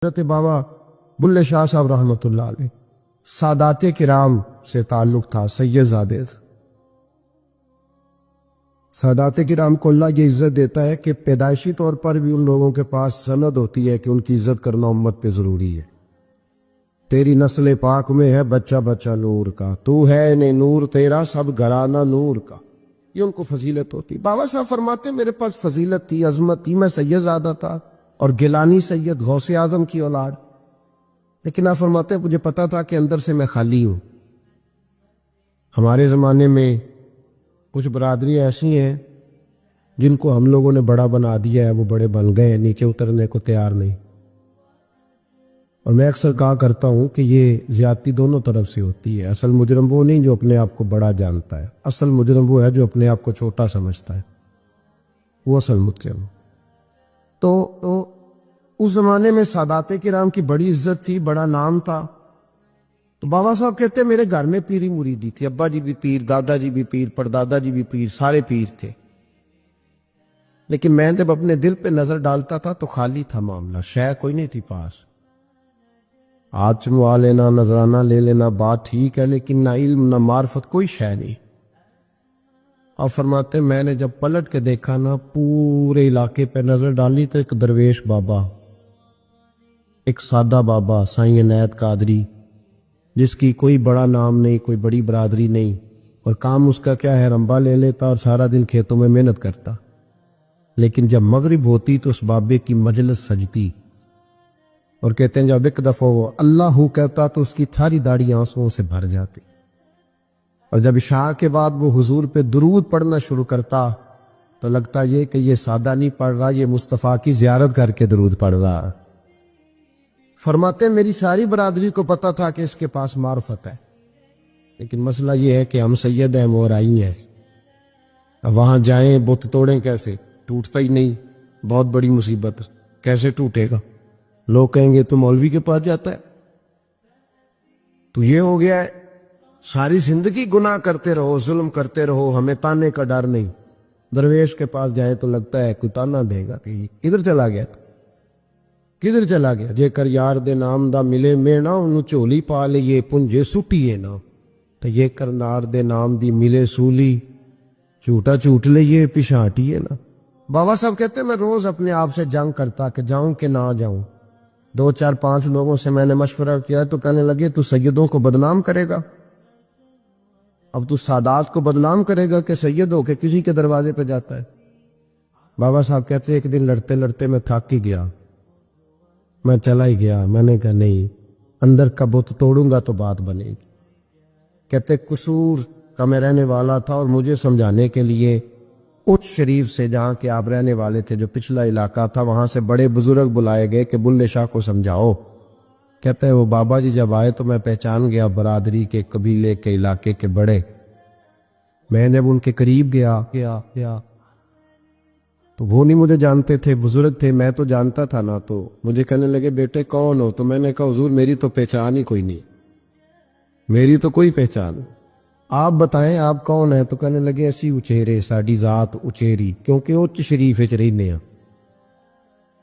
حضرت بابا بلے شاہ صاحب رحمۃ اللہ علیہ سادات کرام سے تعلق تھا، سید زادے سے۔ سادات کرام کو اللہ یہ عزت دیتا ہے کہ پیدائشی طور پر بھی ان لوگوں کے پاس سند ہوتی ہے کہ ان کی عزت کرنا امت پہ ضروری ہے۔ تیری نسل پاک میں ہے بچہ بچہ نور کا، تو ہے نے نور تیرا سب گھرانہ نور کا، یہ ان کو فضیلت ہوتی۔ بابا صاحب فرماتے میرے پاس فضیلت تھی، عظمت تھی، میں سید زادہ تھا اور گیلانی سید غوث اعظم کی اولاد، لیکن آپ فرماتے مجھے پتا تھا کہ اندر سے میں خالی ہوں۔ ہمارے زمانے میں کچھ برادری ایسی ہیں جن کو ہم لوگوں نے بڑا بنا دیا ہے، وہ بڑے بن گئے ہیں، نیچے اترنے کو تیار نہیں۔ اور میں اکثر کہا کرتا ہوں کہ یہ زیادتی دونوں طرف سے ہوتی ہے۔ اصل مجرم وہ نہیں جو اپنے آپ کو بڑا جانتا ہے، اصل مجرم وہ ہے جو اپنے آپ کو چھوٹا سمجھتا ہے، وہ اصل مجرم۔ تو اس زمانے میں سادات کرام کی بڑی عزت تھی، بڑا نام تھا۔ تو بابا صاحب کہتے ہیں میرے گھر میں پیری مریدی تھی، ابا جی بھی پیر، دادا جی بھی پیر، پردادا جی بھی پیر، سارے پیر تھے، لیکن میں جب اپنے دل پہ نظر ڈالتا تھا تو خالی تھا معاملہ، شے کوئی نہیں تھی پاس۔ ہاتھ چموا لینا، نذرانہ لے لینا بات ٹھیک ہے، لیکن نہ علم نہ معرفت، کوئی شے نہیں۔ اور فرماتے میں نے جب پلٹ کے دیکھا نا، پورے علاقے پہ نظر ڈالی تو ایک درویش بابا، ایک سادہ بابا سائیں عنایت قادری، جس کی کوئی بڑا نام نہیں، کوئی بڑی برادری نہیں، اور کام اس کا کیا ہے، رمبا لے لیتا اور سارا دن کھیتوں میں محنت کرتا، لیکن جب مغرب ہوتی تو اس بابے کی مجلس سجتی، اور کہتے ہیں جب ایک دفعہ وہ اللہ کہتا تو اس کی ساری داڑھی آنسوؤں سے بھر جاتی، اور جب عشاء کے بعد وہ حضور پہ درود پڑھنا شروع کرتا تو لگتا یہ کہ یہ سادہ نہیں پڑھ رہا، یہ مصطفیٰ کی زیارت کر کے درود پڑھ رہا۔ فرماتے میری ساری برادری کو پتا تھا کہ اس کے پاس معرفت ہے، لیکن مسئلہ یہ ہے کہ ہم سید ہیں، مورائی ہیں، اب وہاں جائیں بت توڑیں کیسے، ٹوٹتا ہی نہیں، بہت بڑی مصیبت، کیسے ٹوٹے گا؟ لوگ کہیں گے تو مولوی کے پاس جاتا ہے، تو یہ ہو گیا ہے، ساری زندگی گناہ کرتے رہو، ظلم کرتے رہو، ہمیں تانے کا ڈر نہیں۔ درویش کے پاس جائیں تو لگتا ہے کوئی تانا دے گا کہ کدھر چلا گیا تھا، کدھر چلا گیا؟ جے کر یار دے نام دا ملے میں نہ انہوں چولی پا لئے پنجے سٹیے نہ، تو یہ کر نار دے نام دی ملے سولی جھوٹا جھوٹ لئے پچھاٹیے نہ۔ بابا صاحب کہتے ہیں میں روز اپنے آپ سے جنگ کرتا کہ جاؤں کہ نہ جاؤں۔ 2 4 5 لوگوں سے میں نے مشورہ کیا تو کہنے لگے تو سیدوں کو بدنام کرے گا، اب تو سادات کو بدنام کرے گا کہ سید ہو کے کسی کے دروازے پہ جاتا ہے۔ بابا صاحب کہتے ہیں ایک دن لڑتے لڑتے میں تھک ہی گیا، میں چلا ہی گیا، میں نے کہا نہیں، اندر کا بت توڑوں گا تو بات بنے گی۔ کہتے قصور کا میں رہنے والا تھا اور مجھے سمجھانے کے لیے اچ شریف سے، جہاں کے آپ رہنے والے تھے، جو پچھلا علاقہ تھا، وہاں سے بڑے بزرگ بلائے گئے کہ بلے شاہ کو سمجھاؤ۔ کہتے ہیں وہ بابا جی جب آئے تو میں پہچان گیا برادری کے، قبیلے کے، علاقے کے بڑے۔ میں جب ان کے قریب گیا تو وہ نہیں مجھے جانتے تھے، بزرگ تھے، میں تو جانتا تھا نا، تو مجھے کہنے لگے بیٹے کون ہو؟ تو میں نے کہا حضور میری تو پہچان ہی کوئی نہیں، میری تو کوئی پہچان نہیں، آپ بتائیں آپ کون ہیں؟ تو کہنے لگے اسی اچیرے، ساڈی ذات اچیری، کیونکہ اچ شریف وچ رہنے ہیں۔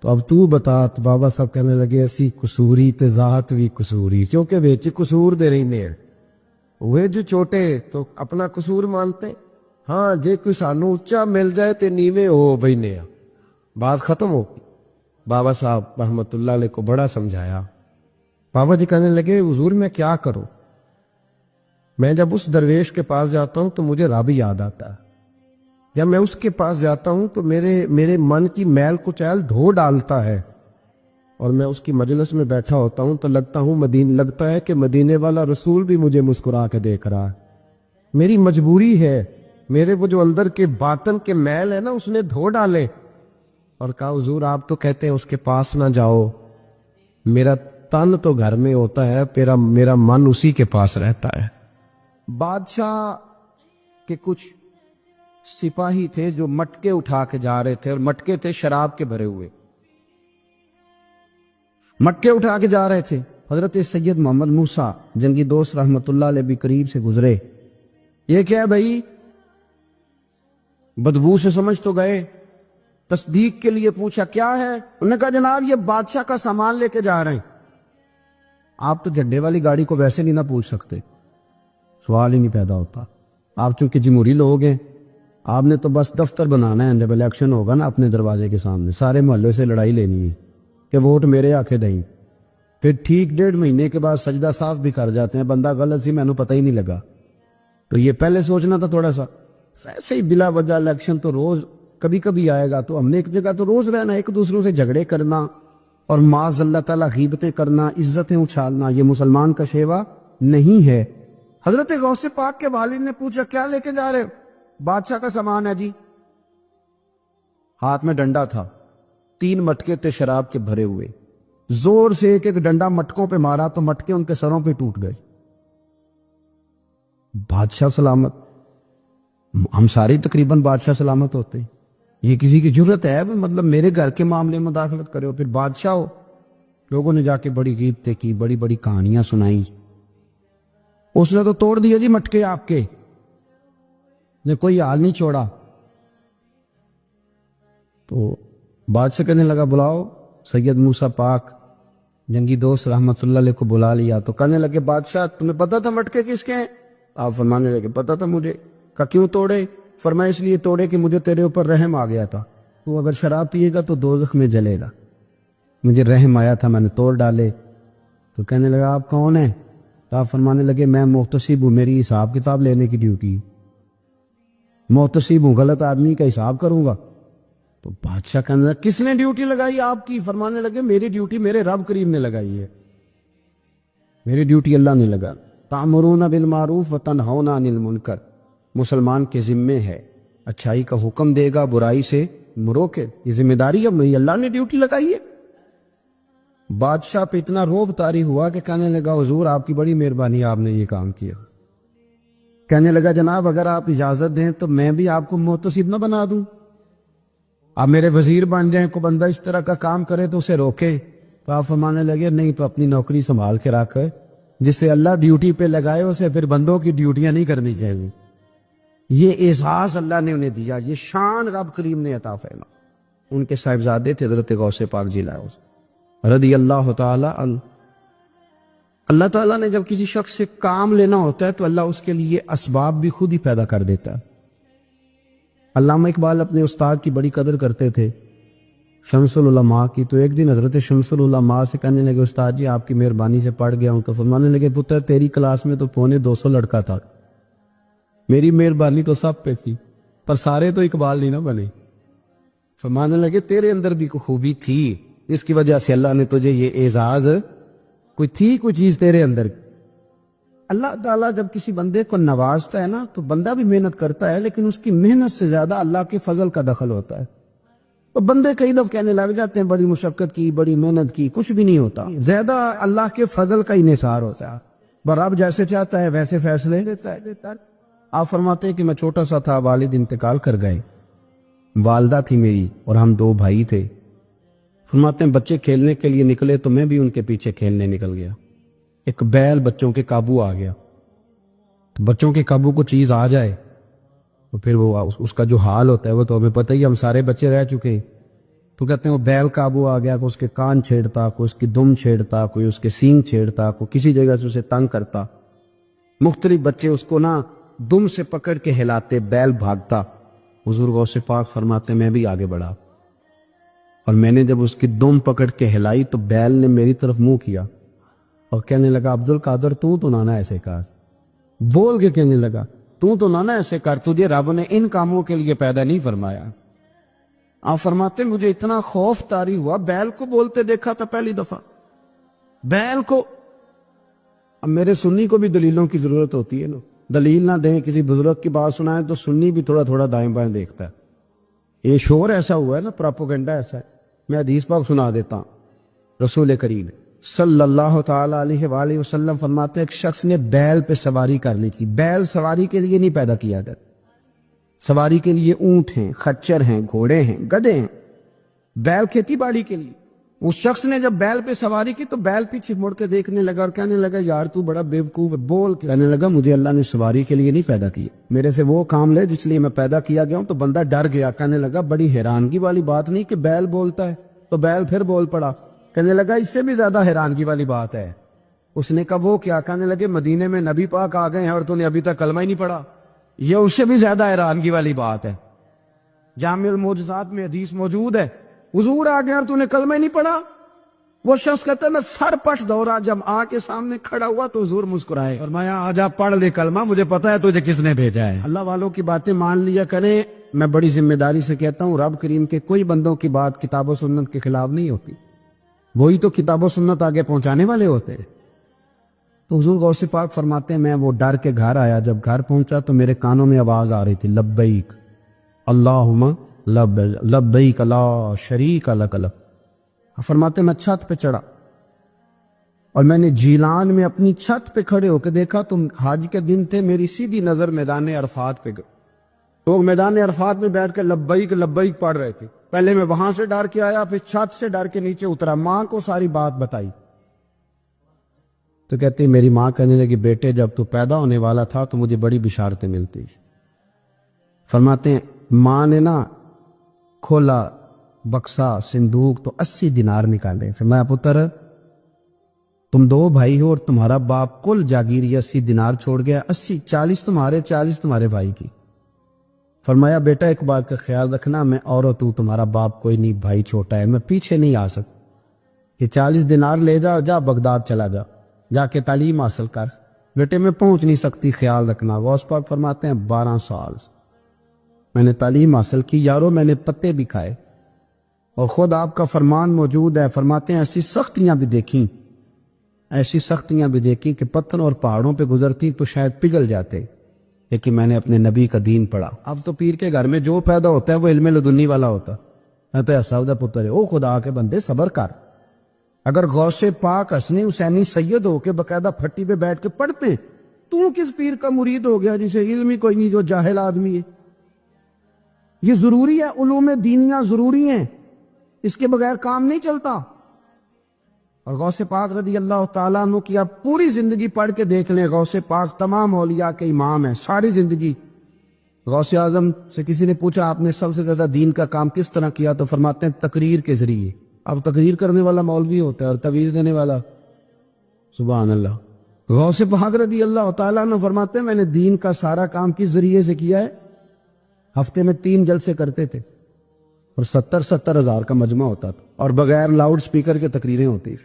تو اب تو بتا، تو بابا صاحب کہنے لگے اسی قصوری تے ذات بھی قصوری، کیونکہ وچ قصور دے رہنے ہیں، وہ جو چھوٹے تو اپنا قصور مانتے ہیں، ہاں جے کوئی سانو اچا مل جائے تے نیویں ہو بہنے ہیں، بات ختم ہو گئی۔ بابا صاحب رحمت اللہ علیہ کو بڑا سمجھایا۔ بابا جی کہنے لگے حضور میں کیا کروں؟ میں جب اس درویش کے پاس جاتا ہوں تو مجھے رب یاد آتا ہے، جب میں اس کے پاس جاتا ہوں تو میرے من کی میل کچیل دھو ڈالتا ہے، اور میں اس کی مجلس میں بیٹھا ہوتا ہوں تو لگتا ہے کہ مدینے والا رسول بھی مجھے مسکرا کے دیکھ رہا ہے۔ میری مجبوری ہے، میرے وہ جو اندر کے باطن کے میل ہے نا اس نے دھو ڈالے، اور کہا حضور آپ تو کہتے ہیں اس کے پاس نہ جاؤ، میرا تن تو گھر میں ہوتا ہے، میرا من اسی کے پاس رہتا ہے۔ بادشاہ کے کچھ سپاہی تھے جو مٹکے اٹھا کے جا رہے تھے، اور مٹکے تھے شراب کے بھرے ہوئے، مٹکے اٹھا کے جا رہے تھے۔ حضرت سید محمد موسیٰ جنگی دوست رحمت اللہ علیہ بھی قریب سے گزرے۔ یہ کیا ہے بھائی؟ بدبو سے سمجھ تو گئے، تصدیق کے لیے پوچھا کیا ہے؟ انہوں نے کہا جناب یہ بادشاہ کا سامان لے کے جا رہے ہیں۔ آپ تو جڈے والی گاڑی کو ویسے نہیں نہ پوچھ سکتے، سوال ہی نہیں پیدا ہوتا۔ آپ چونکہ جمہوری لوگ ہیں، آپ نے تو بس دفتر بنانا ہے، جب الیکشن ہوگا نا اپنے دروازے کے سامنے سارے محلے سے لڑائی لینی ہے کہ ووٹ میرے آکے دیں، پھر ٹھیک 1.5 مہینے کے بعد سجدہ صاف بھی کر جاتے ہیں، بندہ غلط سی، میں نے پتہ ہی نہیں لگا۔ تو یہ پہلے سوچنا تھا تھوڑا سا، ایسے ہی بلا وجہ الیکشن تو روز کبھی کبھی آئے گا، تو ہم نے ایک جگہ تو روز رہنا، ایک دوسروں سے جھگڑے کرنا اور معاذ اللہ تعالیٰ غیبتیں کرنا، عزتیں اچھالنا، یہ مسلمان کا شیوا نہیں ہے۔ حضرت غوث پاک کے والد نے پوچھا کیا لے کے جا رہے ہو؟ بادشاہ کا سامان ہے جی۔ ہاتھ میں ڈنڈا تھا، 3 مٹکے تھے شراب کے بھرے ہوئے، زور سے ایک ایک ڈنڈا مٹکوں پہ مارا تو مٹکے ان کے سروں پہ ٹوٹ گئے۔ بادشاہ سلامت، ہم سارے تقریباً بادشاہ سلامت ہوتے ہیں، یہ کسی کی جرت ہے مطلب میرے گھر کے معاملے میں مداخلت کرے ہو، پھر بادشاہ ہو؟ لوگوں نے جا کے بڑی غیبتیں کی، بڑی بڑی کہانیاں سنائیں، اس نے تو توڑ دیا جی مٹکے آپ کے، نے کوئی حال نہیں چھوڑا۔ تو بادشاہ کہنے لگا بلاؤ سید موسیٰ پاک، جنگی دوست رحمت اللہ علیہ کو بلا لیا، تو کہنے لگے بادشاہ تمہیں پتا تھا مٹکے کس کے ہیں؟ آپ فرمانے لگے پتا تھا مجھے۔ کہا کیوں توڑے؟ فرمایا اس لیے توڑے کہ مجھے تیرے اوپر رحم آ گیا تھا، تو اگر شراب پیے گا تو دوزخ میں جلے گا، مجھے رحم آیا تھا میں نے توڑ ڈالے۔ تو کہنے لگا آپ کون ہیں؟ تو آپ فرمانے لگے میں محتسب ہوں، میری حساب کتاب لینے کی ڈیوٹی، محتسب ہوں، غلط آدمی کا حساب کروں گا۔ تو بادشاہ کہنے لگا کس نے ڈیوٹی لگائی آپ کی؟ فرمانے لگے میری ڈیوٹی میرے رب کریم نے لگائی ہے، میری ڈیوٹی اللہ نے لگا۔ تأمرون بالمعروف وتنہون عن المنکر، مسلمان کے ذمے ہے اچھائی کا حکم دے گا، برائی سے روکے، یہ ذمہ داری اب اللہ نے ڈیوٹی لگائی ہے۔ بادشاہ پہ اتنا روب طاری ہوا کہ کہنے لگا حضور آپ کی بڑی مہربانی، آپ نے یہ کام کیا۔ کہنے لگا جناب اگر آپ اجازت دیں تو میں بھی آپ کو محتسب نہ بنا دوں، آپ میرے وزیر بن جائیں، کو بندہ اس طرح کا کام کرے تو اسے روکے۔ تو آپ فرمانے لگے نہیں، تو اپنی نوکری سنبھال کے رکھ، جسے اللہ ڈیوٹی پہ لگائے اسے پھر بندوں کی ڈیوٹیاں نہیں کرنی چاہیے۔ یہ احساس اللہ نے انہیں دیا، یہ شان رب کریم نے عطا فرما۔ ان کے صاحبزادے تھے حضرت غوث پاک جیلانی رضی اللہ تعالی عنہ۔ اللہ تعالیٰ نے جب کسی شخص سے کام لینا ہوتا ہے تو اللہ اس کے لیے اسباب بھی خود ہی پیدا کر دیتا ہے۔ علامہ اقبال اپنے استاد کی بڑی قدر کرتے تھے، شمس العلماء کی۔ تو ایک دن حضرت شمس العلماء سے کہنے لگے استاد جی آپ کی مہربانی سے پڑھ گیا ہوں۔ تو فرمانے لگے پتر تیری کلاس میں تو 250 لڑکا تھا، میری مہربانی تو سب پہ تھی، پر سارے تو اقبال نہیں نہ بنے۔ فرمانے لگے تیرے اندر بھی کوئی خوبی تھی، اس کی وجہ سے اللہ نے تجھے یہ اعزاز، کوئی تھی کوئی چیز تیرے اندر۔ اللہ تعالیٰ جب کسی بندے کو نوازتا ہے نا تو بندہ بھی محنت کرتا ہے، لیکن اس کی محنت سے زیادہ اللہ کے فضل کا دخل ہوتا ہے۔ تو بندے کئی دفعہ کہنے لگ جاتے ہیں بڑی مشقت کی، بڑی محنت کی، کچھ بھی نہیں ہوتا، زیادہ اللہ کے فضل کا انحصار ہوتا ہے۔ رب جیسے چاہتا ہے ویسے فیصلے دیتا ہے۔ آپ فرماتے ہیں کہ میں چھوٹا سا تھا، والد انتقال کر گئے، والدہ تھی میری اور ہم 2 بھائی تھے۔ فرماتے ہیں بچے کھیلنے کے لیے نکلے تو میں بھی ان کے پیچھے کھیلنے نکل گیا، ایک بیل بچوں کے قابو آ گیا۔ تو بچوں کے قابو کو چیز آ جائے تو پھر وہ اس کا جو حال ہوتا ہے وہ تو ہمیں پتہ ہی، ہم سارے بچے رہ چکے ہیں۔ تو کہتے ہیں وہ بیل قابو آ گیا، کوئی اس کے کان چھیڑتا، کوئی اس کی دم چھیڑتا، کوئی اس کے سینگ چھیڑتا، کوئی کسی جگہ سے اسے تنگ کرتا، مختلف بچے اس کو نا دم سے پکڑ کے ہلاتے، بیل بھاگتا۔ حضور غوث پاک فرماتے میں بھی آگے بڑھا اور میں نے جب اس کی دم پکڑ کے ہلائی تو بیل نے میری طرف منہ کیا اور کہنے لگا عبد القادر تو نہ ایسے کر، بول کے کہنے لگا تو نہ ایسے کر، تجھے رب نے ان کاموں کے لیے پیدا نہیں فرمایا۔ آپ فرماتے مجھے اتنا خوف طاری ہوا، بیل کو بولتے دیکھا تھا پہلی دفعہ، بیل کو۔ اب میرے سنی کو بھی دلیلوں کی ضرورت ہوتی ہے نا، دلیل نہ دیں، کسی بزرگ کی بات سنائیں تو سنی بھی تھوڑا تھوڑا دائیں بائیں دیکھتا ہے۔ یہ شور ایسا ہوا ہے نا، پراپوگنڈا ایسا ہے۔ میں حدیث پاک سنا دیتا ہوں۔ رسول کریم صلی اللہ تعالی علیہ وآلہ وسلم فرماتے ہیں ایک شخص نے بیل پہ سواری کر لی تھی۔ بیل سواری کے لیے نہیں پیدا کیا گیا، سواری کے لیے اونٹ ہیں، خچر ہیں، گھوڑے ہیں، گدھے ہیں، بیل کھیتی باڑی کے لیے۔ اس شخص نے جب بیل پہ سواری کی تو بیل پیچھے مڑ کے دیکھنے لگا اور کہنے لگا یار تو بڑا بیوقوف ہے. بول کے کہنے لگا مجھے اللہ نے سواری کے لیے نہیں پیدا کیا, میرے سے وہ کام لے جس لیے میں پیدا کیا گیا ہوں. تو بندہ ڈر گیا, کہنے لگا بڑی حیرانگی والی بات نہیں کہ بیل بولتا ہے. تو بیل پھر بول پڑا, کہنے لگا اس سے بھی زیادہ حیرانگی والی بات ہے. اس نے کہا وہ کیا؟ کہنے لگے مدینے میں نبی پاک آ گئے ہیں اور تو نے ابھی تک کلمہ ہی نہیں پڑھا. یہ اس سے بھی زیادہ حیرانگی والی بات ہے. جامع المعجزات میں حدیث موجود ہے, حضور آ گئے اور تو نے کلمہ ہی نہیں پڑھا. وہ شخص کہتا ہے میں سر پٹ دوڑا, جب آ کے سامنے کھڑا ہوا تو حضور مسکرائے, فرمایا آجا پڑھ لے کلمہ, مجھے پتا ہے تجھے کس نے بھیجا ہے. اللہ والوں کی باتیں مان لیا کریں. میں بڑی ذمہ داری سے کہتا ہوں رب کریم کے کوئی بندوں کی بات کتاب و سنت کے خلاف نہیں ہوتی, وہی تو کتاب و سنت آگے پہنچانے والے ہوتے ہیں. تو حضور غوث پاک فرماتے ہیں میں وہ ڈر کے گھر آیا, جب گھر پہنچا تو میرے کانوں میں آواز آ رہی تھی لبیک اللہم لبیک لا شریک لک لبیک. فرماتے میں چھت پہ چڑھا اور میں نے جیلان میں اپنی چھت پہ کھڑے ہو کے دیکھا تو حج کے دن تھے, میری سیدھی نظر میدان عرفات پہ گئی. لوگ میدان عرفات میں بیٹھ کے لبیک لبیک پڑھ رہے تھے. پہلے میں وہاں سے ڈر کے آیا, پھر چھت سے ڈر کے نیچے اترا, ماں کو ساری بات بتائی. تو کہتے میری ماں کہنے لگی بیٹے جب تو پیدا ہونے والا تھا تو مجھے بڑی بشارتیں ملتی. فرماتے ہیں ماں نے نا کھولا بکسا صندوق تو 80 دینار نکالے. فرمایا پتر تم 2 بھائی ہو اور تمہارا باپ کل جاگیر 80 دینار چھوڑ گیا, 80 40 تمہارے 40 تمہارے بھائی کی. فرمایا بیٹا ایک بات کا خیال رکھنا, میں اور تمہارا باپ کوئی نہیں, بھائی چھوٹا ہے, میں پیچھے نہیں آ سکتا. یہ 40 دینار لے جا بغداد چلا جا کے تعلیم حاصل کر. بیٹے میں پہنچ نہیں سکتی, خیال رکھنا. غوث پاک فرماتے ہیں 12 سال میں نے تعلیم حاصل کی یارو, میں نے پتے بھی کھائے اور خود آپ کا فرمان موجود ہے. فرماتے ہیں ایسی سختیاں بھی دیکھیں کہ پتھر اور پہاڑوں پہ گزرتی تو شاید پگھل جاتے, لیکن میں نے اپنے نبی کا دین پڑھا. اب تو پیر کے گھر میں جو پیدا ہوتا ہے وہ علم لدنی والا ہوتا. میں تو ایسا ہوتا پتر ہے, او خدا کے بندے صبر کر. اگر غوث پاک حسنی حسینی سید ہو کے باقاعدہ پھٹی پہ بیٹھ کے پڑھتے, تو کس پیر کا مرید ہو گیا جسے علم ہی کوئی نہیں, جو جاہل آدمی ہے. یہ ضروری ہے, علوم دینیاں ضروری ہیں, اس کے بغیر کام نہیں چلتا. اور غوث پاک رضی اللہ تعالیٰ عنہ کی آپ پوری زندگی پڑھ کے دیکھ لیں. غوث پاک تمام اولیاء کے امام ہیں, ساری زندگی. غوث اعظم سے کسی نے پوچھا آپ نے سب سے زیادہ دین کا کام کس طرح کیا, تو فرماتے ہیں تقریر کے ذریعے. اب تقریر کرنے والا مولوی ہوتا ہے اور تویز دینے والا, سبحان اللہ. غوث پاک رضی اللہ تعالیٰ عنہ فرماتے ہیں میں نے دین کا سارا کام کس ذریعے سے کیا ہے. ہفتے میں 3 جلسے کرتے تھے اور 70 ہزار کا مجمع ہوتا تھا اور بغیر لاؤڈ سپیکر کے تقریریں ہوتی.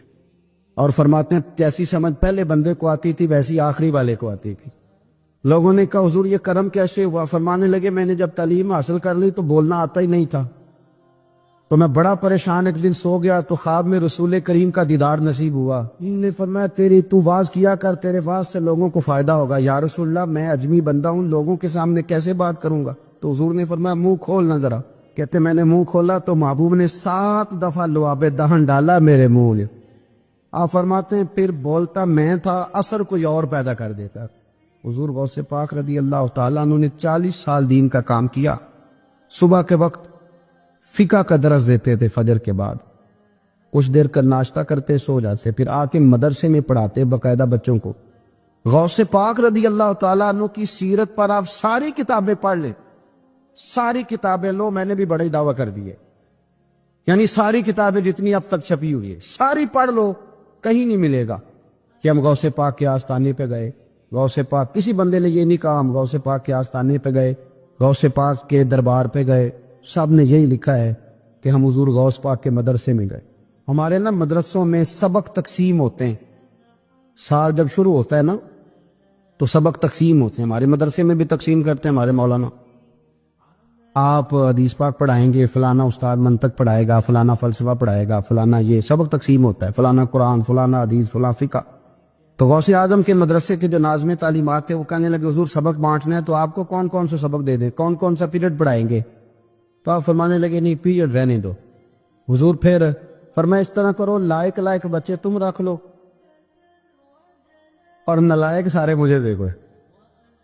اور فرماتے ہیں جیسی سمجھ پہلے بندے کو آتی تھی ویسی آخری والے کو آتی تھی. لوگوں نے کہا حضور یہ کرم کیسے ہوا؟ فرمانے لگے میں نے جب تعلیم حاصل کر لی تو بولنا آتا ہی نہیں تھا, تو میں بڑا پریشان ایک دن سو گیا تو خواب میں رسول کریم کا دیدار نصیب ہوا. انہوں نے فرمایا تو واز کیا کر, تیرے واز سے لوگوں کو فائدہ ہوگا. یا رسول اللہ میں اجمی بندہ ہوں, لوگوں کے سامنے کیسے بات کروں گا؟ تو حضور نے فرمایا منہ کھولنا ذرا. کہتے میں نے منہ کھولا تو محبوب نے 7 دفعہ لعاب دہن ڈالا میرے منہ میں. آپ فرماتے ہیں پھر بولتا میں تھا, اثر کوئی اور پیدا کر دیتا. حضور غوث پاک رضی اللہ تعالیٰ عنہ نے 40 سال دین کا کام کیا. صبح کے وقت فقہ کا درس دیتے تھے, فجر کے بعد کچھ دیر کا ناشتہ کرتے سو جاتے, پھر آ کے مدرسے میں پڑھاتے باقاعدہ بچوں کو. غوث پاک رضی اللہ تعالیٰ عنہ کی سیرت پر آپ ساری کتابیں پڑھ لیں, ساری کتابیں لو. میں نے بھی بڑے دعویٰ کر دیے, یعنی ساری کتابیں جتنی اب تک چھپی ہوئی ہے ساری پڑھ لو, کہیں نہیں ملے گا کہ ہم غوث پاک کے آستانے پہ گئے. غوث پاک کسی بندے نے یہ نہیں کہا ہم غوث پاک کے آستانے پہ گئے, غوث پاک کے دربار پہ گئے. سب نے یہی لکھا ہے کہ ہم حضور غوث پاک کے مدرسے میں گئے. ہمارے نا مدرسوں میں سبق تقسیم ہوتے ہیں, سال جب شروع ہوتا ہے نا تو سبق تقسیم ہوتے ہیں. ہمارے مدرسے میں بھی تقسیم کرتے ہیں ہمارے مولانا. آپ حدیث پاک پڑھائیں گے, فلانا استاد منطق پڑھائے گا, فلانا فلسفہ پڑھائے گا, فلانا یہ سبق تقسیم ہوتا ہے, فلانا قرآن, فلانا حدیث, فلانا فقہ. تو غوث اعظم کے مدرسے کے جو ناظم تعلیمات تھے وہ کہنے لگے حضور سبق بانٹنے ہیں تو آپ کو کون کون سے سبق دے دیں, کون کون سا پیریڈ پڑھائیں گے؟ تو آپ فرمانے لگے نہیں پیریڈ رہنے دو. حضور پھر فرمایا اس طرح کرو لائق بچے تم رکھ لو اور نلائق سارے مجھے دیکھو,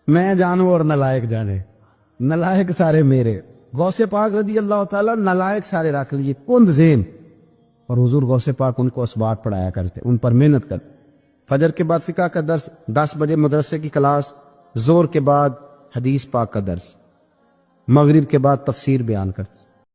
میں جانوں اور نلائق جانے, نلائق سارے میرے. غوث پاک رضی اللہ تعالیٰ نلائق سارے رکھ لیے, کند ذہن. اور حضور غوث پاک ان کو اسباق پڑھایا کرتے، ان پر محنت کر۔ فجر کے بعد فقہ کا درس، 10 بجے مدرسے کی کلاس، ظہر کے بعد حدیث پاک کا درس، مغرب کے بعد تفسیر بیان کرتے۔